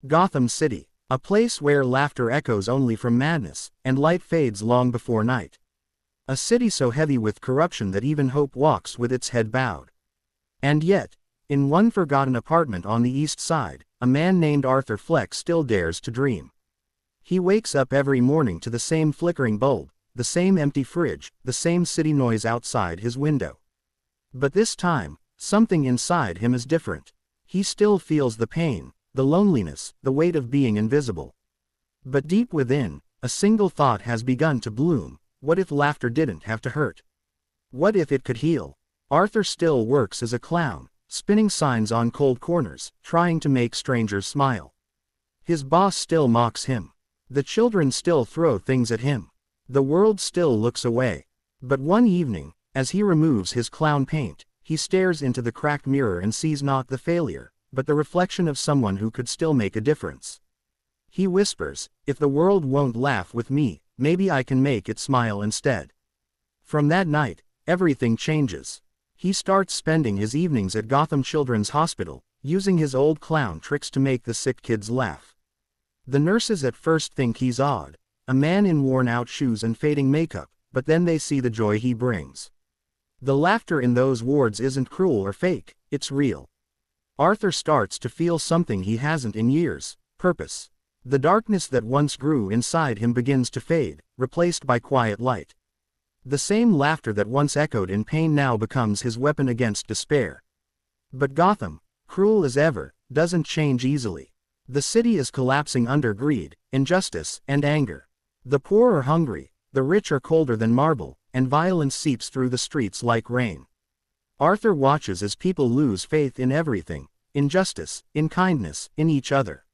Gotham City. A place where laughter echoes only from madness, and light fades long before night. A city so heavy with corruption that even hope walks with its head bowed. And yet, in one forgotten apartment on the east side, a man named Arthur Fleck still dares to dream. He wakes up every morning to the same flickering bulb, the same empty fridge, the same city noise outside his window. But this time, something inside him is different. He still feels the pain, the loneliness, the weight of being invisible. But deep within, a single thought has begun to bloom: what if laughter didn't have to hurt? What if it could heal? Arthur still works as a clown, spinning signs on cold corners, trying to make strangers smile. His boss still mocks him. The children still throw things at him. The world still looks away. But one evening, as he removes his clown paint, he stares into the cracked mirror and sees not the failure, but the reflection of someone who could still make a difference. He whispers, "If the world won't laugh with me, maybe I can make it smile instead." From that night, everything changes. He starts spending his evenings at Gotham Children's Hospital, using his old clown tricks to make the sick kids laugh. The nurses at first think he's odd, a man in worn-out shoes and fading makeup, but then they see the joy he brings. The laughter in those wards isn't cruel or fake, it's real. Arthur starts to feel something he hasn't in years: purpose. The darkness that once grew inside him begins to fade, replaced by quiet light. The same laughter that once echoed in pain now becomes his weapon against despair. But Gotham, cruel as ever, doesn't change easily. The city is collapsing under greed, injustice, and anger. The poor are hungry, the rich are colder than marble, and violence seeps through the streets like rain. Arthur watches as people lose faith in everything: in justice, in kindness, in each other.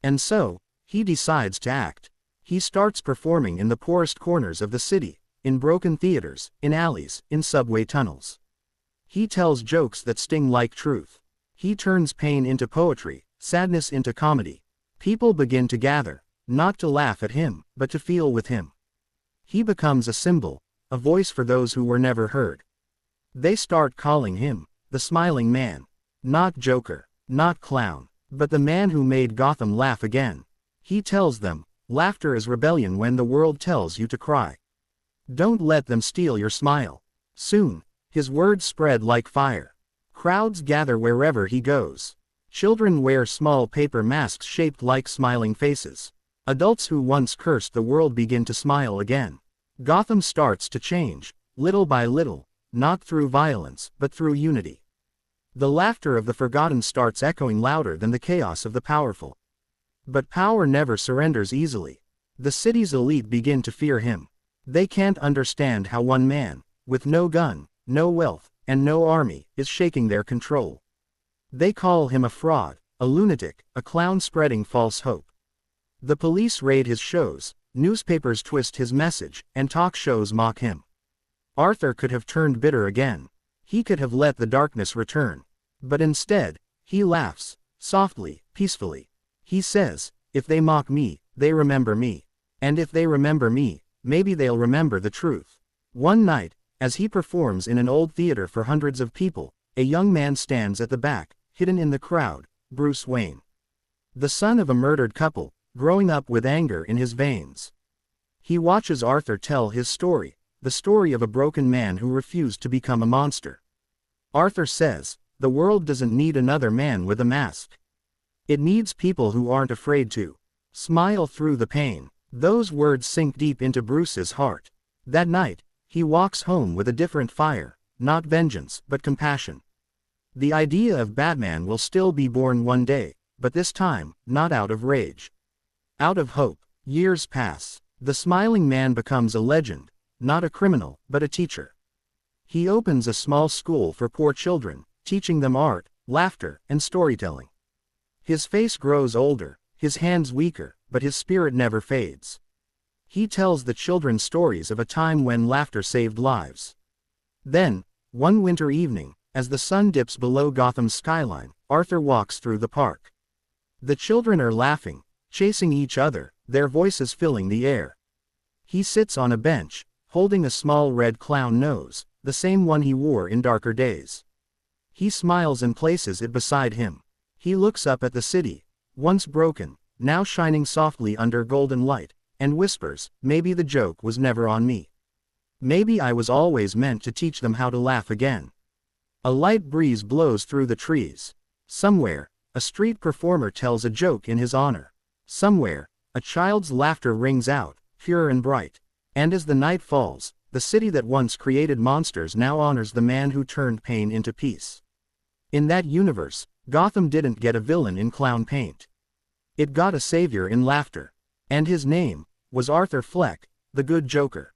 And so, he decides to act. He starts performing in the poorest corners of the city, in broken theaters, in alleys, in subway tunnels. He tells jokes that sting like truth. He turns pain into poetry, sadness into comedy. People begin to gather, not to laugh at him, but to feel with him. He becomes a symbol, a voice for those who were never heard. They start calling him the Smiling Man. Not Joker, not clown, but the man who made Gotham laugh again. He tells them, laughter is rebellion when the world tells you to cry. Don't let them steal your smile. Soon, his words spread like fire. Crowds gather wherever he goes. Children wear small paper masks shaped like smiling faces. Adults who once cursed the world begin to smile again. Gotham starts to change, little by little, not through violence, but through unity. The laughter of the forgotten starts echoing louder than the chaos of the powerful. But power never surrenders easily. The city's elite begin to fear him. They can't understand how one man, with no gun, no wealth, and no army, is shaking their control. They call him a fraud, a lunatic, a clown spreading false hope. The police raid his shows, newspapers twist his message, and talk shows mock him. Arthur could have turned bitter again. He could have let the darkness return. But instead, he laughs, softly, peacefully. He says, "If they mock me, they remember me. And if they remember me, maybe they'll remember the truth." One night, as he performs in an old theater for hundreds of people, a young man stands at the back, hidden in the crowd: Bruce Wayne. The son of a murdered couple, growing up with anger in his veins. He watches Arthur tell his story, the story of a broken man who refused to become a monster. Arthur says, the world doesn't need another man with a mask. It needs people who aren't afraid to smile through the pain. Those words sink deep into Bruce's heart. That night, he walks home with a different fire, not vengeance, but compassion. The idea of Batman will still be born one day, but this time, not out of rage. Out of hope. Years pass. The Smiling Man becomes a legend, not a criminal, but a teacher. He opens a small school for poor children, teaching them art, laughter, and storytelling. His face grows older, his hands weaker, but his spirit never fades. He tells the children stories of a time when laughter saved lives. Then, one winter evening, as the sun dips below Gotham's skyline, Arthur walks through the park. The children are laughing, chasing each other, their voices filling the air. He sits on a bench, holding a small red clown nose, the same one he wore in darker days. He smiles and places it beside him. He looks up at the city, once broken, now shining softly under golden light, and whispers, maybe the joke was never on me. Maybe I was always meant to teach them how to laugh again. A light breeze blows through the trees. Somewhere, a street performer tells a joke in his honor. Somewhere, a child's laughter rings out, pure and bright. And as the night falls, the city that once created monsters now honors the man who turned pain into peace. In that universe, Gotham didn't get a villain in clown paint. It got a savior in laughter. And his name was Arthur Fleck, the good Joker.